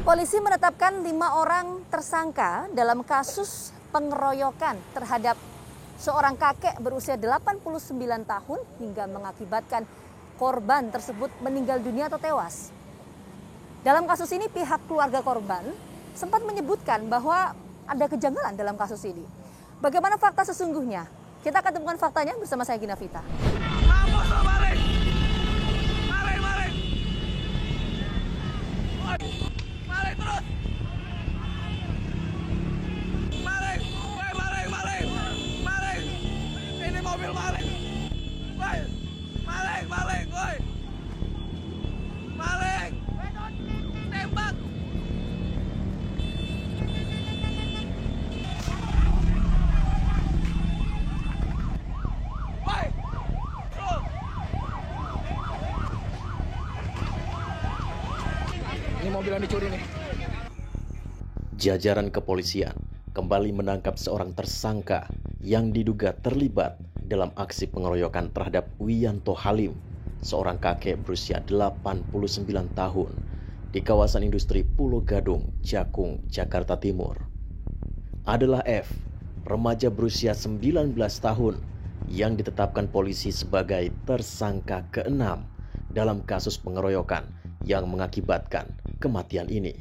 Polisi menetapkan 5 orang tersangka dalam kasus pengeroyokan terhadap seorang kakek berusia 89 tahun hingga mengakibatkan korban tersebut meninggal dunia atau tewas. Dalam kasus ini pihak keluarga korban sempat menyebutkan bahwa ada kejanggalan dalam kasus ini. Bagaimana fakta sesungguhnya? Kita akan temukan faktanya bersama saya Gina Vita. Ini mobil yang dicuri nih. Jajaran kepolisian kembali menangkap seorang tersangka yang diduga terlibat dalam aksi pengeroyokan terhadap Wiyanto Halim, seorang kakek berusia 89 tahun di kawasan industri Pulau Gadung, Cakung, Jakarta Timur. Adalah F, remaja berusia 19 tahun yang ditetapkan polisi sebagai tersangka ke-6 dalam kasus pengeroyokan yang mengakibatkan kematian ini.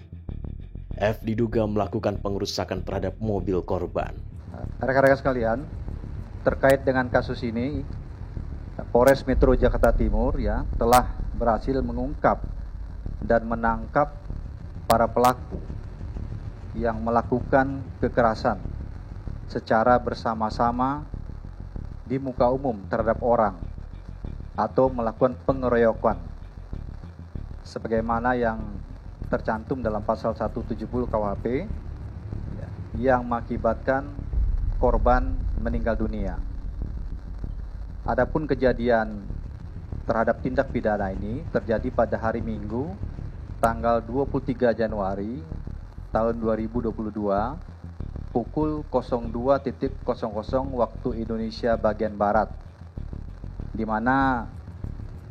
F diduga melakukan pengerusakan terhadap mobil korban. Rekan-rekan sekalian, terkait dengan kasus ini, Polres Metro Jakarta Timur telah berhasil mengungkap dan menangkap para pelaku yang melakukan kekerasan secara bersama-sama di muka umum terhadap orang atau melakukan pengeroyokan sebagaimana yang tercantum dalam pasal 170 KUHP yang mengakibatkan korban meninggal dunia. Adapun kejadian terhadap tindak pidana ini terjadi pada hari Minggu tanggal 23 Januari tahun 2022 pukul 02.00 waktu Indonesia bagian Barat, di mana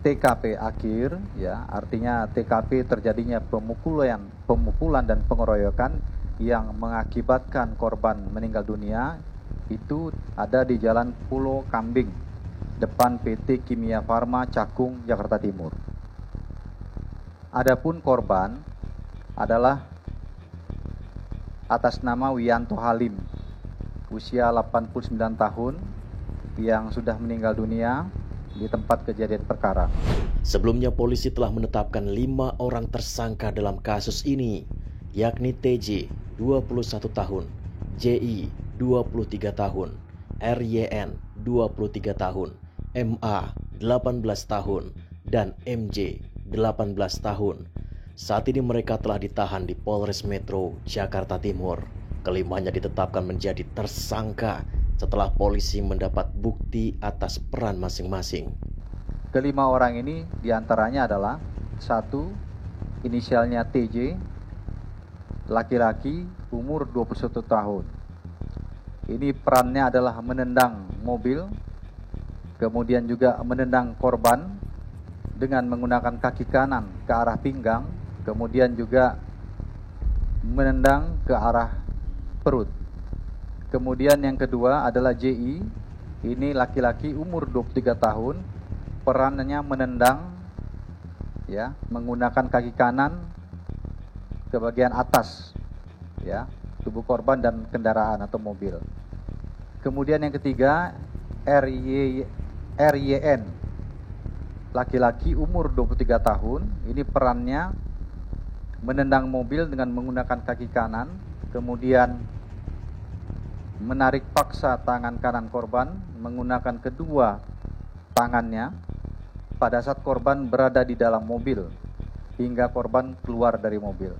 TKP akhir, artinya TKP terjadinya pemukulan dan pengeroyokan yang mengakibatkan korban meninggal dunia itu ada di Jalan Pulau Kambing, depan PT Kimia Farma Cakung, Jakarta Timur. Adapun korban adalah atas nama Wiyanto Halim, usia 89 tahun yang sudah meninggal dunia di tempat kejadian perkara. Sebelumnya polisi telah menetapkan 5 orang tersangka dalam kasus ini, yakni TJ 21 tahun, JI 23 tahun, RYN 23 tahun, MA 18 tahun, dan MJ 18 tahun. Saat ini mereka telah ditahan di Polres Metro Jakarta Timur. Kelimanya ditetapkan menjadi tersangka setelah polisi mendapat bukti atas peran masing-masing. Kelima orang ini diantaranya adalah 1. Inisialnya TJ, laki-laki, umur 21 tahun. Ini perannya adalah menendang mobil, kemudian juga menendang korban dengan menggunakan kaki kanan ke arah pinggang, kemudian juga menendang ke arah perut. Kemudian yang kedua adalah JI, ini laki-laki umur 23 tahun, perannya menendang menggunakan kaki kanan ke bagian atas tubuh korban dan kendaraan atau mobil. Kemudian yang ketiga RYN, laki-laki umur 23 tahun, ini perannya menendang mobil dengan menggunakan kaki kanan, kemudian menarik paksa tangan kanan korban menggunakan kedua tangannya pada saat korban berada di dalam mobil hingga korban keluar dari mobil.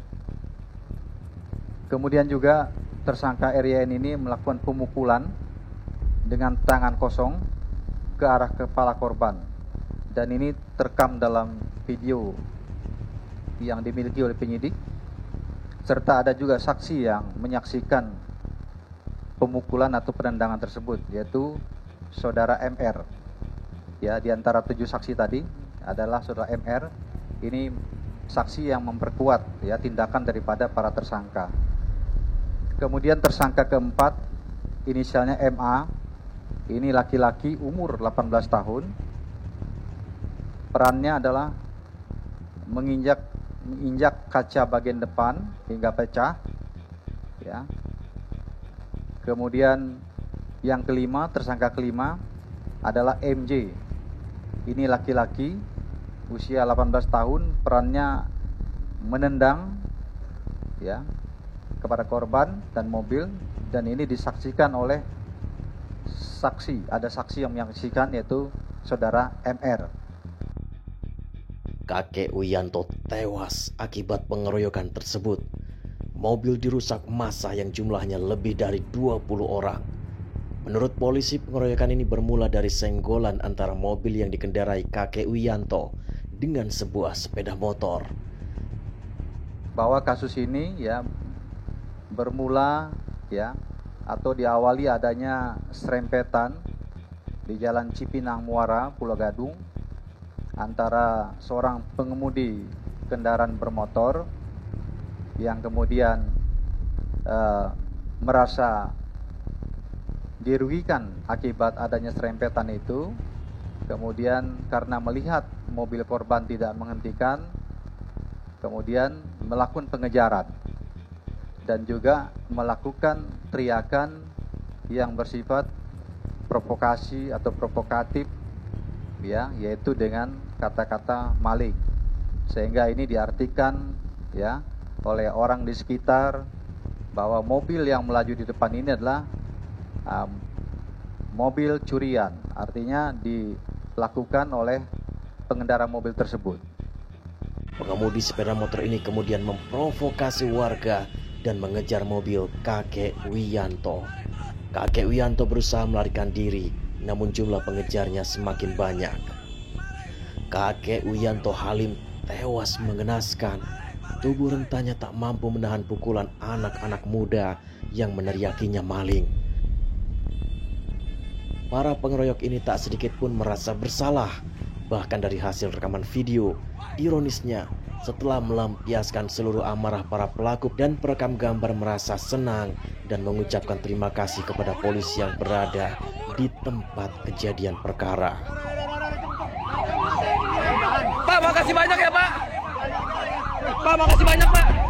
Kemudian juga tersangka RYN ini melakukan pemukulan dengan tangan kosong ke arah kepala korban, dan ini terekam dalam video yang dimiliki oleh penyidik, serta ada juga saksi yang menyaksikan pemukulan atau penendangan tersebut, yaitu saudara MR. Di antara 7 saksi tadi adalah saudara MR. Ini saksi yang memperkuat ya tindakan daripada para tersangka. Kemudian tersangka keempat, inisialnya MA, ini laki-laki umur 18 tahun. Perannya adalah menginjak kaca bagian depan hingga pecah. Ya. Kemudian yang kelima, tersangka kelima adalah MJ. Ini laki-laki usia 18 tahun, perannya menendang ya kepada korban dan mobil, dan ini disaksikan oleh saksi. Ada saksi yang menyaksikan, yaitu saudara MR. Kakek Wiyanto tewas akibat pengeroyokan tersebut. Mobil dirusak massa yang jumlahnya lebih dari 20 orang. Menurut polisi, pengeroyokan ini bermula dari senggolan antara mobil yang dikendarai kakek Wiyanto dengan sebuah sepeda motor. Bahwa kasus ini ya bermula ya atau diawali adanya serempetan di Jalan Cipinang Muara, Pulau Gadung, antara seorang pengemudi kendaraan bermotor yang kemudian merasa dirugikan akibat adanya serempetan itu. Kemudian karena melihat mobil korban tidak menghentikan, kemudian melakukan pengejaran dan juga melakukan teriakan yang bersifat provokasi atau provokatif ya, yaitu dengan kata-kata maling. Sehingga ini diartikan ya oleh orang di sekitar bahwa mobil yang melaju di depan ini adalah mobil curian, artinya dilakukan oleh pengendara mobil tersebut. Pengemudi sepeda motor ini kemudian memprovokasi warga dan mengejar mobil kakek Wiyanto. Kakek Wiyanto berusaha melarikan diri, namun jumlah pengejarnya semakin banyak. Kakek Wiyanto Halim tewas mengenaskan. Tubuh rentanya tak mampu menahan pukulan anak-anak muda yang meneriakinya maling. Para pengeroyok ini tak sedikit pun merasa bersalah. Bahkan dari hasil rekaman video, ironisnya setelah melampiaskan seluruh amarah para pelaku dan perekam gambar merasa senang dan mengucapkan terima kasih kepada polisi yang berada di tempat kejadian perkara. Pak, makasih banyak ya Pak. Pak, makasih banyak Pak.